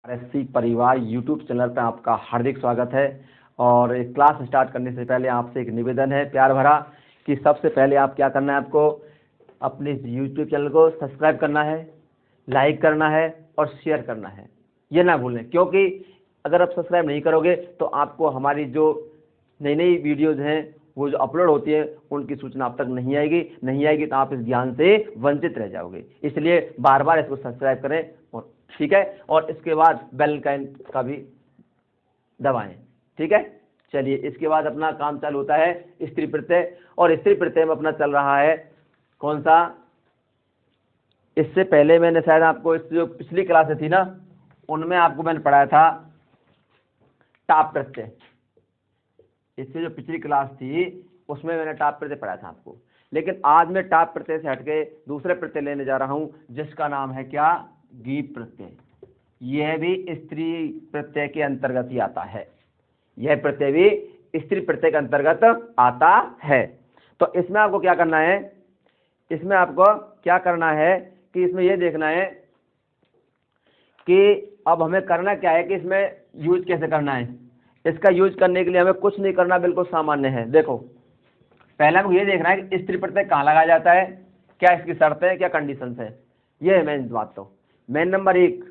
RSC परिवार YouTube channel पर आपका हार्दिक स्वागत है। और एक क्लास स्टार्ट करने से पहले आपसे एक निवेदन है प्यार भरा कि सबसे पहले आप क्या करना है, आपको अपने यूट्यूब चैनल को सब्सक्राइब करना है, लाइक करना है और शेयर करना है, ये ना भूलें। क्योंकि अगर आप सब्सक्राइब नहीं करोगे तो आपको हमारी जो नई नई वीडियोज़ हैं वो जो अपलोड होती है उनकी सूचना आप तक नहीं आएगी तो आप इस ज्ञान से वंचित रह जाओगे। इसलिए बार बार इसको सब्सक्राइब करें और ठीक है, और इसके बाद बेल आइकन का भी दबाएं। ठीक है, चलिए इसके बाद अपना काम चालू होता है स्त्री प्रत्यय। और स्त्री प्रत्यय में अपना चल रहा है कौन सा, इससे पहले मैंने शायद आपको इस जो पिछली क्लासें थी ना उनमें आपको मैंने पढ़ाया था टाप प्रत्यय। इससे जो पिछली क्लास थी उसमें मैंने टाप प्रत्यय पढ़ाया था आपको, लेकिन आज मैं टाप प्रत्यय से हटके दूसरे प्रत्यय लेने जा रहा हूं जिसका नाम है क्या, गीप प्रत्यय। यह भी स्त्री प्रत्यय के अंतर्गत ही आता है, यह प्रत्यय भी स्त्री प्रत्यय के अंतर्गत आता है। तो इसमें आपको क्या करना है, इसमें आपको क्या करना है कि इसमें यह देखना है कि अब हमें करना क्या है कि इसमें यूज कैसे करना है। इसका यूज करने के लिए हमें कुछ नहीं करना, बिल्कुल सामान्य है। देखो पहले हमको ये देखना है कि स्त्री प्रत्यय कहाँ लगाया जाता है, क्या इसकी शर्तें हैं, क्या कंडीशंस है। ये है मेन बात। तो मेन नंबर एक,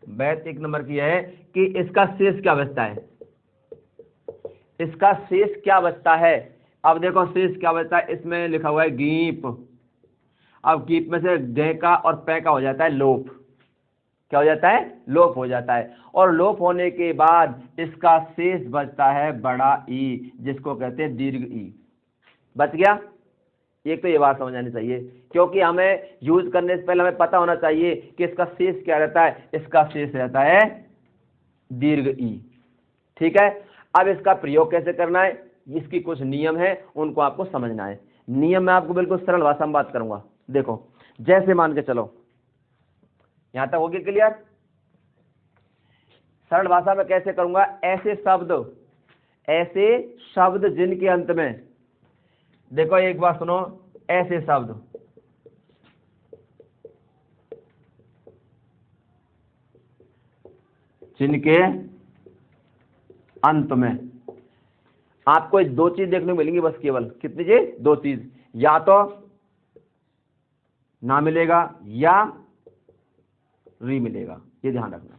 बात एक नंबर की है कि इसका शेष क्या बचता है, इसका शेष क्या बचता है। अब देखो शेष क्या बचता है, इसमें लिखा हुआ है गीप। अब गीप में से ग का और पै का हो जाता है लोप। क्या हो जाता है, लोप हो जाता है। और लोप होने के बाद इसका शेष बचता है बड़ा ई, जिसको कहते हैं दीर्घ ई। बच गया। एक तो ये बात समझ आनी चाहिए, क्योंकि हमें यूज करने से पहले हमें पता होना चाहिए कि इसका शेष क्या रहता है। इसका शेष रहता है दीर्घ ई। ठीक है, अब इसका प्रयोग कैसे करना है, इसकी कुछ नियम है, उनको आपको समझना है। नियम में आपको बिल्कुल सरल भाषा में बात करूंगा। देखो जैसे मान के चलो, यहां तक होगी क्लियर। सरल भाषा में कैसे करूंगा, ऐसे शब्द जिनके अंत में, देखो एक बार सुनो, ऐसे शब्द जिनके अंत में आपको दो चीज देखने को मिलेंगी बस, केवल कितनी चीज, दो चीज, या तो ना मिलेगा या री मिलेगा। ये ध्यान रखना।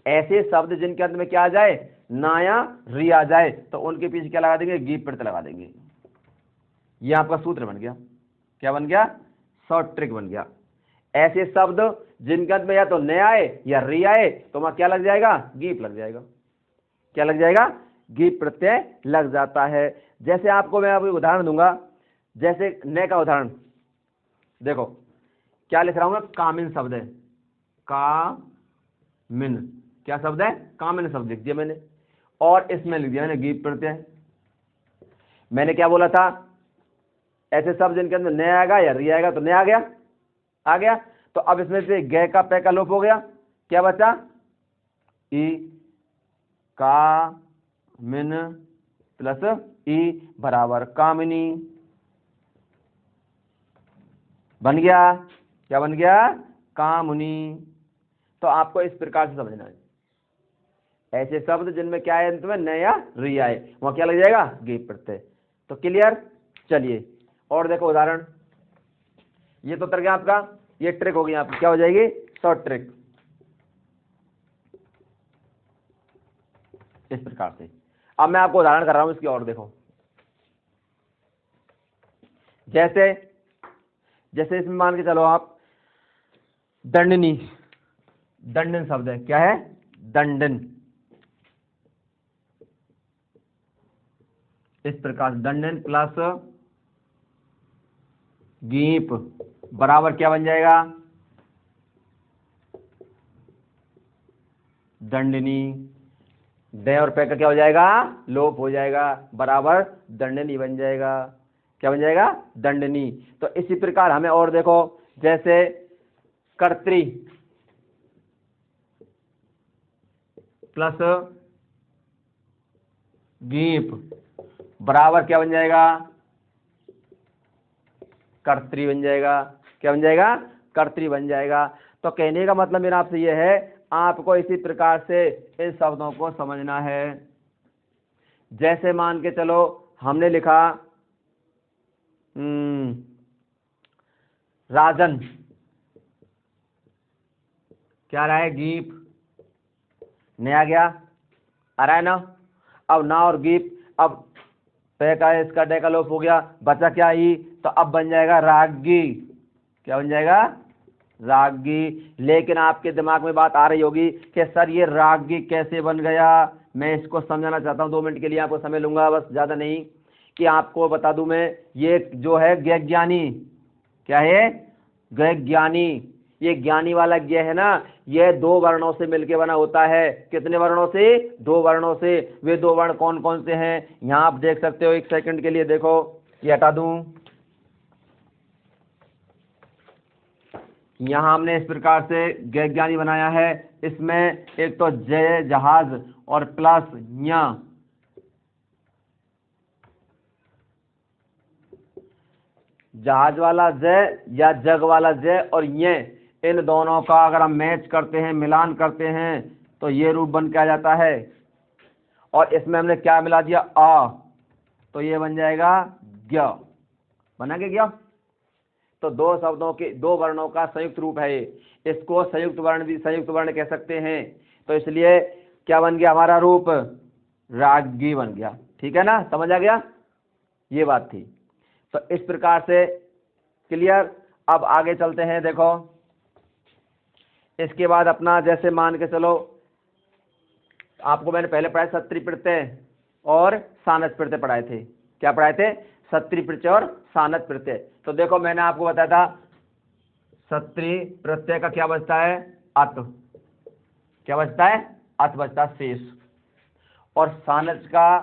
ऐसे शब्द जिनके अंत में क्या आ जाए, ना या री आ जाए, तो उनके पीछे क्या लगा देंगे, गीप प्रत्यय लगा देंगे। ये आपका सूत्र बन गया। क्या बन गया, शॉर्ट ट्रिक बन गया। ऐसे शब्द जिनके अंत में या तो न आए या री आए तो वहां क्या लग जाएगा, गीप लग जाएगा। क्या लग जाएगा, गीप प्रत्यय लग जाता है। जैसे आपको मैं अभी उदाहरण दूंगा, जैसे न का उदाहरण देखो, क्या लिख रहा हूं मैं, कामिन शब्द है, कामिन क्या शब्द है, कामिन शब्द लिख दिया मैंने, और इसमें लिख दिया मैंने गीप प्रत्यय। मैंने क्या बोला था, ऐसे शब्द जिनके अंदर न आएगा या री आएगा, तो न आ गया। तो अब इसमें से ग का पै का लोप हो गया, क्या बचा, ई, का मिन प्लस ई बराबर कामिनी बन गया। क्या बन गया, कामुनी। तो आपको इस प्रकार से समझना है, ऐसे शब्द जिनमें क्या है अंत में, न या री आए, वहां क्या लग जाएगा, गीप प्रत्यय। तो क्लियर। चलिए और देखो उदाहरण, ये तो उतर गया आपका, ये ट्रिक हो गई आपकी, क्या हो जाएगी, शॉर्ट ट्रिक। इस प्रकार से अब मैं आपको उदाहरण कर रहा हूं इसकी, और देखो जैसे इसमें मान के चलो आप दंडनी, दंडन शब्द है, क्या है, दंडन। इस प्रकार दंडन प्लस गीप बराबर क्या बन जाएगा, दंडनी। ड और पे का क्या हो जाएगा, लोप हो जाएगा, बराबर दंडनी बन जाएगा। क्या बन जाएगा, दंडनी। तो इसी प्रकार हमें और देखो, जैसे कर्त्री प्लस गीप बराबर क्या बन जाएगा, कर्त्री बन जाएगा। क्या बन जाएगा, कर्त्री बन जाएगा। तो कहने का मतलब मेरा आपसे ये है, आपको इसी प्रकार से इन शब्दों को समझना है। जैसे मान के चलो हमने लिखा राजन, क्या रहा है, गीप, नया गया, आ रहा है ना। अब ना और गीप, अब पे का इसका डे का लोप हो गया, बचा क्या ई, तो अब बन जाएगा रागी। क्या बन जाएगा, रागी। लेकिन आपके दिमाग में बात आ रही होगी कि सर ये रागी कैसे बन गया, मैं इसको समझाना चाहता हूँ, 2 मिनट के लिए आपको समय लूंगा, बस ज़्यादा नहीं। कि आपको बता दूं मैं, ये जो है ज्ञानी, क्या है, ज्ञानी, ये ज्ञानी वाला ज्ञ है ना, ये 2 वर्णों से मिलके बना होता है। कितने वर्णों से, 2 वर्णों से। वे 2 वर्ण कौन कौन से हैं, यहाँ आप देख सकते हो, 1 सेकंड के लिए देखो, ये हटा दूं। यहाँ हमने इस प्रकार से ज्ञानी बनाया है। इसमें एक तो जय जहाज और प्लस न्या, जहाज वाला जय या जग वाला जय और ये, इन दोनों का अगर हम मैच करते हैं, मिलान करते हैं, तो ये रूप बन के आ जाता है। और इसमें हमने क्या मिला दिया, आ, तो ये बन जाएगा ज्ञ, बना के ज्ञ। तो 2 शब्दों के 2 वर्णों का संयुक्त रूप है ये। इसको संयुक्त वर्ण भी संयुक्त वर्ण कह सकते हैं। तो इसलिए क्या बन गया हमारा रूप, रागी बन गया। ठीक है ना, समझ आ गया, ये बात थी। तो इस प्रकार से क्लियर। अब आगे चलते हैं, देखो इसके बाद अपना जैसे मान के चलो, आपको मैंने पहले पढ़ाया सत्री प्रत्यय और सानस प्रत्यय पढ़ाए थे। क्या पढ़ाए थे, सत्री प्रत्यय और सानस प्रत्यय। तो देखो मैंने आपको बताया था सत्री प्रत्यय का क्या बचता है, अत, क्या बचता है, अत बचता है शेष। और सानस का,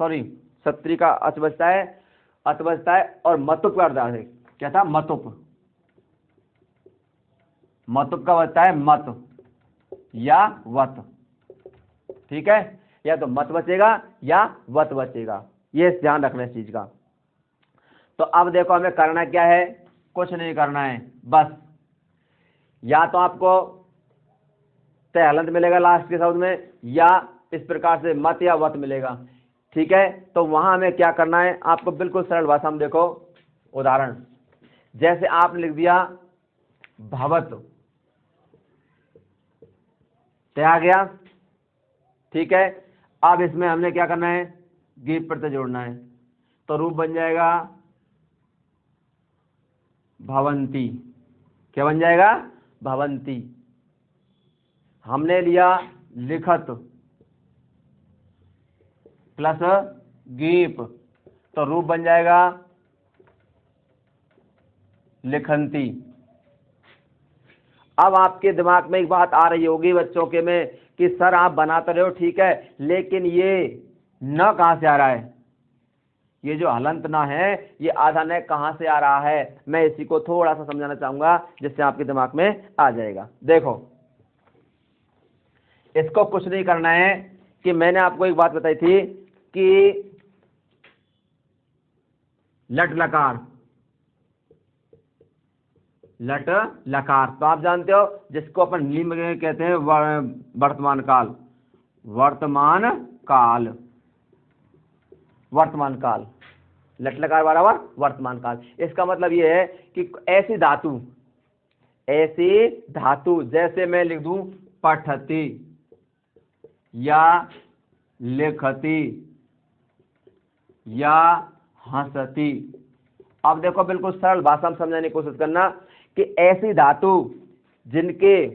सॉरी सत्री का अत बचता है, अत बचता है, और मतुप का अर्थ है, क्या था, मतुप, मतुप का बचता है मत या वत। ठीक है, या तो मत बचेगा या वत बचेगा, ये ध्यान रखना इस चीज का। तो अब देखो हमें करना क्या है, कुछ नहीं करना है, बस या तो आपको तय हलंत मिलेगा लास्ट के शब्द में, या इस प्रकार से मत या वत मिलेगा। ठीक है, तो वहां हमें क्या करना है, आपको बिल्कुल सरल भाषा में देखो उदाहरण, जैसे आपने लिख दिया भवत, तय आ गया। ठीक है, अब इसमें हमने क्या करना है, गीप प्रत्यय जोड़ना है, तो रूप बन जाएगा भवंती। क्या बन जाएगा, भवंती। हमने लिया लिखत प्लस गीप, तो रूप बन जाएगा लिखंती। अब आपके दिमाग में एक बात आ रही होगी बच्चों के में कि सर आप बनाते रहे हो ठीक है, लेकिन ये न कहां से आ रहा है, ये जो हलंत ना है ये आधा न कहां से आ रहा है, मैं इसी को थोड़ा सा समझाना चाहूंगा जिससे आपके दिमाग में आ जाएगा। देखो इसको कुछ नहीं करना है, कि मैंने आपको एक बात बताई थी कि लट लकार, लट लकार, तो आप जानते हो जिसको अपन लिंग में कहते हैं वर्तमान काल, वर्तमान काल, वर्तमान काल, लट लकार बराबर वर्तमान काल। इसका मतलब ये है कि ऐसी धातु, ऐसी धातु, जैसे मैं लिख दूं पठती या लिखती या हंसती। अब देखो बिल्कुल सरल भाषा में समझाने की कोशिश करना कि ऐसी धातु जिनके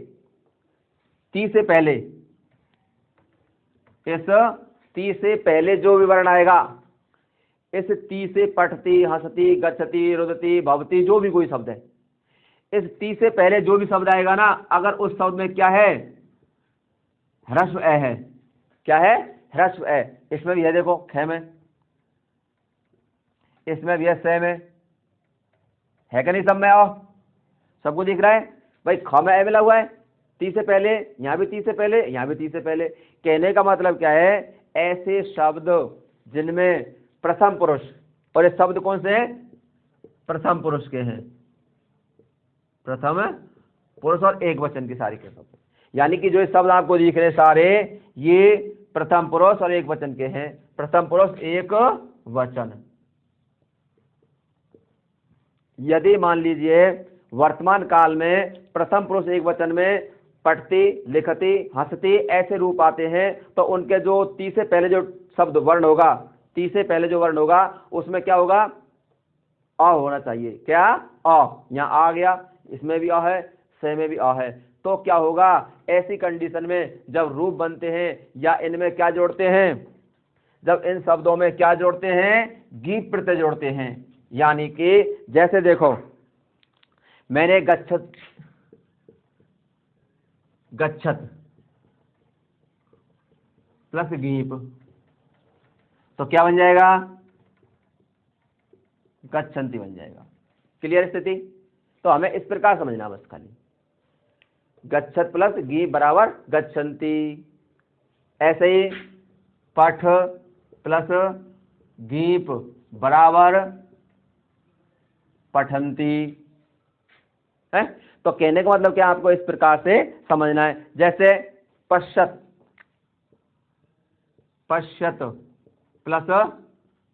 ती से पहले, इस ती से पहले जो भी वर्ण आएगा, इस ती से पठती, हंसती, गच्छति, रुदती, भवती, जो भी कोई शब्द है, इस ती से पहले जो भी शब्द आएगा ना, अगर उस शब्द में क्या है, ह्रस्व ए है, क्या है, ह्रस्व ए, इसमें भी है देखो ख में, इसमें भी है से में, है कि नहीं, सब में आओ, सबको दिख रहा है भाई, ख में ए मिला हुआ है, ती से पहले, यहाँ भी ती से पहले, यहाँ भी ती से पहले। कहने का मतलब क्या है, ऐसे शब्द जिनमें प्रथम पुरुष, और ये शब्द कौन से हैं, प्रथम पुरुष के हैं, प्रथम पुरुष और एक वचन के सारे के शब्द, यानी कि जो ये शब्द आपको दिख रहे सारे ये प्रथम पुरुष और एक वचन के हैं। प्रथम पुरुष एक वचन। यदि मान लीजिए वर्तमान काल में प्रथम पुरुष एक वचन में पढ़ती, लिखती, हंसती ऐसे रूप आते हैं तो उनके जो ती से पहले जो शब्द वर्ण होगा, ती से पहले जो वर्ण होगा उसमें क्या होगा? अ होना चाहिए। क्या? अ। यहाँ आ गया, इसमें भी अ है, से में भी अ है। तो क्या होगा ऐसी कंडीशन में जब रूप बनते हैं या इनमें क्या जोड़ते हैं, जब इन शब्दों में क्या जोड़ते हैं? गीत प्रत्यय जोड़ते हैं। यानी कि जैसे देखो मैंने गच्छत, गच्छत प्लस गीप तो क्या बन जाएगा? गच्छन्ति बन जाएगा। क्लियर स्थिति? तो हमें इस प्रकार समझना बस खाली, गच्छत प्लस गी बराबर गच्छन्ति। ऐसे ही पठ प्लस गीप बराबर पठन्ति है। तो कहने का मतलब क्या आपको इस प्रकार से समझना है। जैसे पश्यत, पश्यत प्लस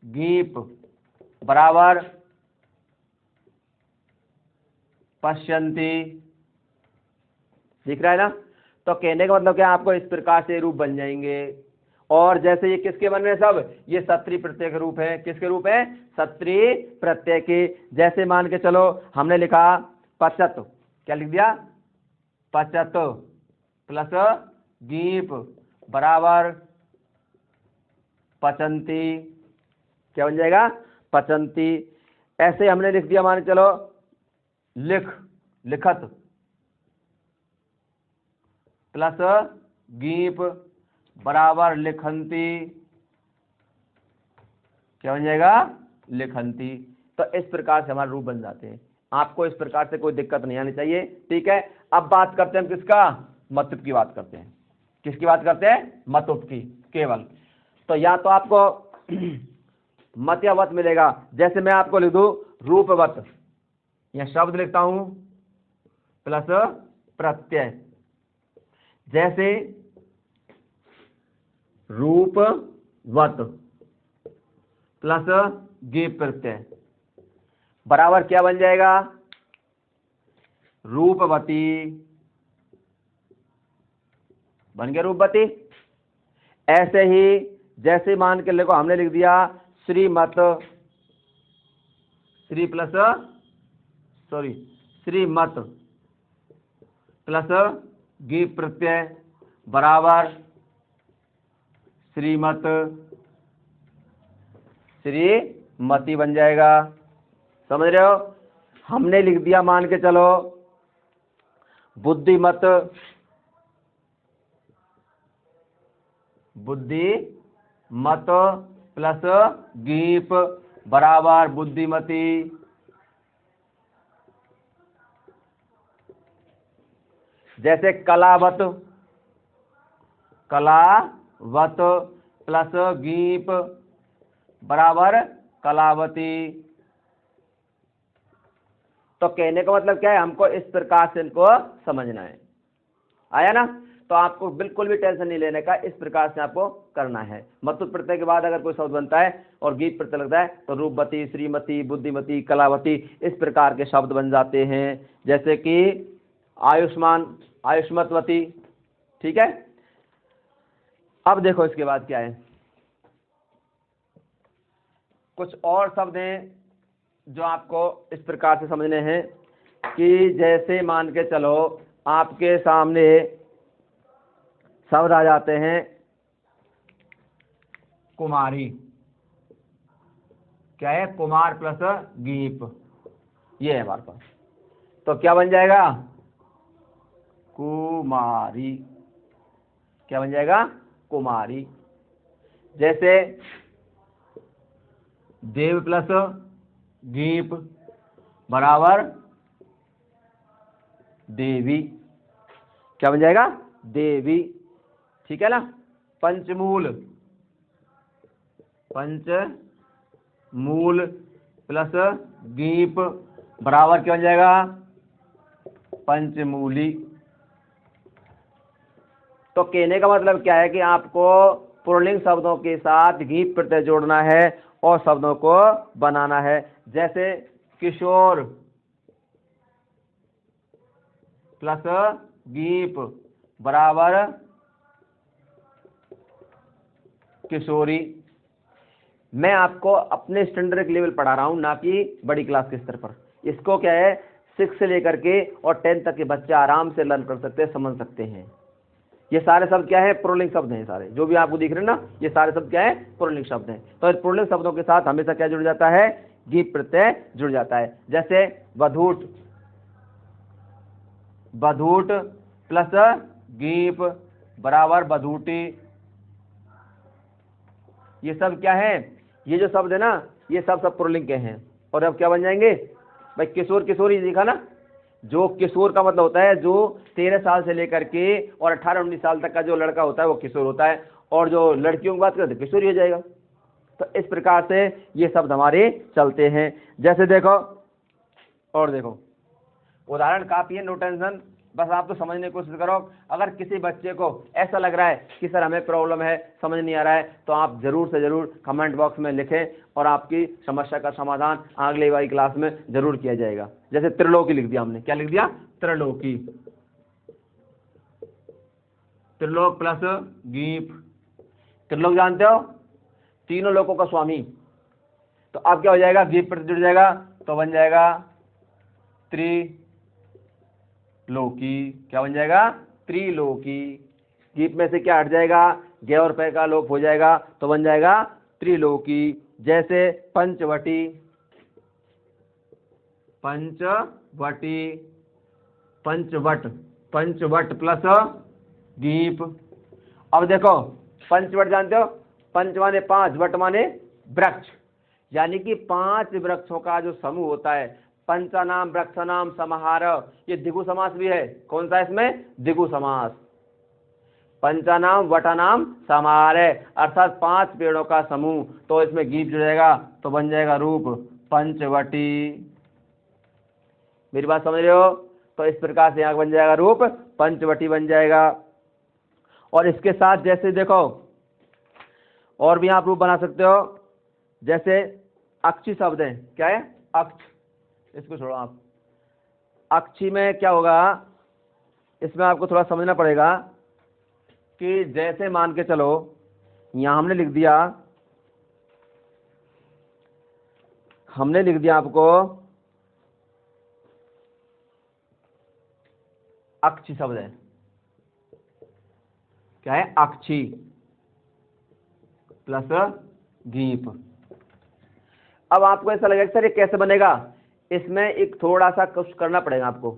गीप बराबर पश्यन्ति। दिख रहा है ना? तो कहने का मतलब क्या आपको इस प्रकार से रूप बन जाएंगे। और जैसे ये किसके बन रहे हैं सब? ये सत्री प्रत्यय के रूप है। किसके रूप है? सत्री प्रत्यय के। जैसे मान के चलो हमने लिखा पचत, क्या लिख दिया? पचत प्लस गीप बराबर पचन्ति। क्या बन जाएगा? पचन्ति। ऐसे हमने लिख दिया मान के चलो लिख, लिखत प्लस गीप बराबर लिखन्ति। क्या बन जाएगा? लिखन्ति। तो इस प्रकार से हमारे रूप बन जाते हैं। आपको इस प्रकार से कोई दिक्कत नहीं आनी चाहिए। ठीक है, अब बात करते हैं किसका? मतुप की बात करते हैं। किसकी बात करते हैं? मतुप की केवल। तो या तो आपको मत या वत मिलेगा। जैसे मैं आपको लिख दूं रूपवत, यह शब्द लिखता हूं प्लस प्रत्यय। जैसे रूपवत प्लस गीप प्रत्यय बराबर क्या बन जाएगा? रूपवती। बन गया रूपवती। ऐसे ही जैसे मान के देखो हमने लिख दिया श्रीमत, श्री प्लस सॉरी श्रीमत प्लस गीप प्रत्यय बराबर श्रीमत, श्रीमती बन जाएगा। समझ रहे हो? हमने लिख दिया मान के चलो बुद्धिमत, बुद्धिमत प्लस गीप बराबर बुद्धिमती। जैसे कलावत, कलावत प्लस गीप बराबर कलावती। तो कहने का मतलब क्या है? हमको इस प्रकार से इनको समझना है। आया ना? तो आपको बिल्कुल भी टेंशन नहीं लेने का, इस प्रकार से आपको करना है। मतुप प्रत्यय के बाद अगर कोई शब्द बनता है और गीत प्रत्यय लगता है तो रूपवती, श्रीमती, बुद्धिमती, कलावती इस प्रकार के शब्द बन जाते हैं। जैसे कि आयुष्मान, आयुष्मतवती। ठीक है, अब देखो इसके बाद क्या है, कुछ और शब्द हैं जो आपको इस प्रकार से समझने हैं कि जैसे मान के चलो आपके सामने शब्द आ जाते हैं कुमारी। क्या है? कुमार प्लस गीप, ये है हमारे पास। तो क्या बन जाएगा? कुमारी। क्या बन जाएगा? कुमारी। जैसे देव प्लस गीप बराबर देवी। क्या बन जाएगा? देवी। ठीक है ना? पंचमूल, पंचमूल प्लस गीप बराबर क्या बन जाएगा? पंचमूली। तो कहने का मतलब क्या है कि आपको पुल्लिंग शब्दों के साथ गीप प्रत्यय जोड़ना है और शब्दों को बनाना है। जैसे किशोर प्लस गीप बराबर किशोरी। मैं आपको अपने स्टैंडर्ड के लेवल पढ़ा रहा हूं, ना कि बड़ी क्लास के स्तर पर। इसको क्या है 6 से लेकर के और 10 तक के बच्चे आराम से लर्न कर सकते हैं, समझ सकते हैं। ये सारे शब्द क्या है, पुल्लिंग शब्द हैं। सारे जो भी आपको दिख रहे हैं ना, ये सारे शब्द क्या है, पुल्लिंग शब्द हैं। तो इस पुल्लिंग शब्दों के साथ हमेशा क्या जुड़ जाता है, गीप प्रत्यय जुड़ जाता है। जैसे बधूट, बधूट प्लस गीप बराबर बधूटी। ये सब क्या है, ये जो शब्द है ना, ये सब पुल्लिंग के हैं। और अब क्या बन जाएंगे भाई, किशोर किशोरी दिखा ना। जो किशोर का मतलब होता है जो 13 साल से लेकर के और 18-19 साल तक का जो लड़का होता है वो किशोर होता है, और जो लड़कियों की बात करें तो किशोरी हो जाएगा। तो इस प्रकार से ये शब्द हमारे चलते हैं। जैसे देखो, और देखो उदाहरण काफी है, नो टेंशन, बस आप तो समझने की कोशिश करो। अगर किसी बच्चे को ऐसा लग रहा है कि सर हमें प्रॉब्लम है, समझ नहीं आ रहा है, तो आप जरूर से जरूर कमेंट बॉक्स में लिखें और आपकी समस्या का समाधान अगली वाली क्लास में जरूर किया जाएगा। जैसे त्रिलोकी लिख दिया हमने, क्या लिख दिया, त्रिलोकी, त्रिलोक प्लस गीप। त्रिलोक जानते हो, तीनों लोकों का स्वामी। तो अब क्या हो जाएगा, गीप पर जुड़ जाएगा तो बन जाएगा त्रिलोकी। क्या बन जाएगा, त्रिलोकी। गीप में से क्या हट जाएगा, गे और पे का लोप हो जाएगा तो बन जाएगा त्रिलोकी। जैसे पंचवटी, पंचवटी, पंचवट, पंचवट प्लस गीप। अब देखो पंचवट जानते हो, पंच माने 5, वट माने वृक्ष, यानी कि 5 वृक्षों का जो समूह होता है। पंचानाम वृक्षानाम समाहार, ये द्विगु समास भी है। कौन सा इसमें, द्विगु समास। पंचानाम वटानाम समाहार है, अर्थात 5 पेड़ों का समूह। तो इसमें गीप जुड़ेगा तो बन जाएगा रूप पंचवटी। मेरी बात समझ रहे हो। तो इस प्रकार से यहाँ बन जाएगा रूप पंचवटी बन जाएगा। और इसके साथ जैसे देखो और भी आप रूप बना सकते हो। जैसे अक्षी शब्द है, क्या है, अक्ष, इसको छोड़ो आप। अक्षी में क्या होगा, इसमें आपको थोड़ा समझना पड़ेगा कि जैसे मान के चलो यहां हमने लिख दिया, आपको अक्षी शब्द है, क्या है, अक्षी प्लस गीप। अब आपको ऐसा लगेगा सर ये कैसे बनेगा, इसमें एक थोड़ा सा कुछ करना पड़ेगा आपको।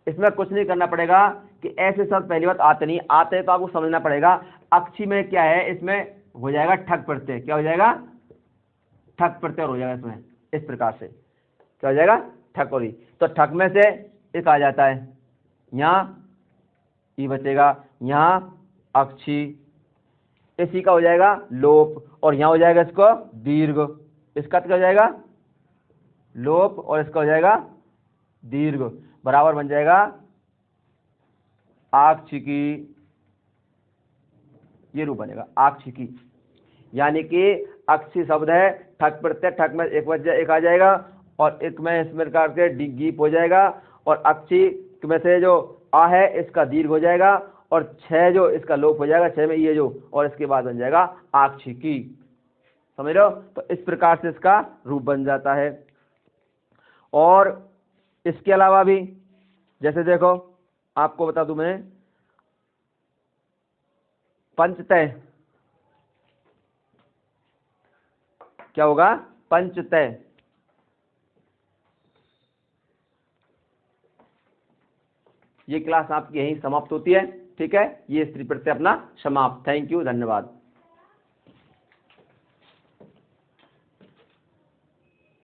इसमें कुछ नहीं करना पड़ेगा कि ऐसे शब्द पहली बात आते नहीं, आते तो आपको समझना पड़ेगा। अक्षी में क्या है, इसमें हो जाएगा ठक प्रत्यय। क्या हो जाएगा, ठक प्रत्यय हो जाएगा इसमें। इस प्रकार से क्या हो जाएगा, ठक और ई। तो ठक में से एक आ जाता है, यहाँ ई बचेगा, यहाँ अक्षी, इसी का हो जाएगा लोप, और यहाँ हो जाएगा इसको दीर्घ। इसका क्या हो जाएगा, लोप, और इसका हो जाएगा दीर्घ, बराबर बन जाएगा आक्षिकी। ये रूप बनेगा आक्षिकी। यानी कि अक्षी शब्द है, ठक प्रत्यय, ठक में एक आ जाएगा और एक में इस प्रकार के गीप हो जाएगा, और अक्षी में से जो आ है इसका दीर्घ हो जाएगा, और 6 जो इसका लोप हो जाएगा, 6 में ये जो, और इसके बाद बन जाएगा आक्षिकी। समझ लो। तो इस प्रकार से इसका रूप बन जाता है। और इसके अलावा भी जैसे देखो आपको बता दूं मैं, पंचतय, क्या होगा, पंचतय। ये क्लास आपकी यहीं समाप्त होती है। ठीक है, ये स्त्री प्रत्यय अपना समाप्त। थैंक यू, धन्यवाद।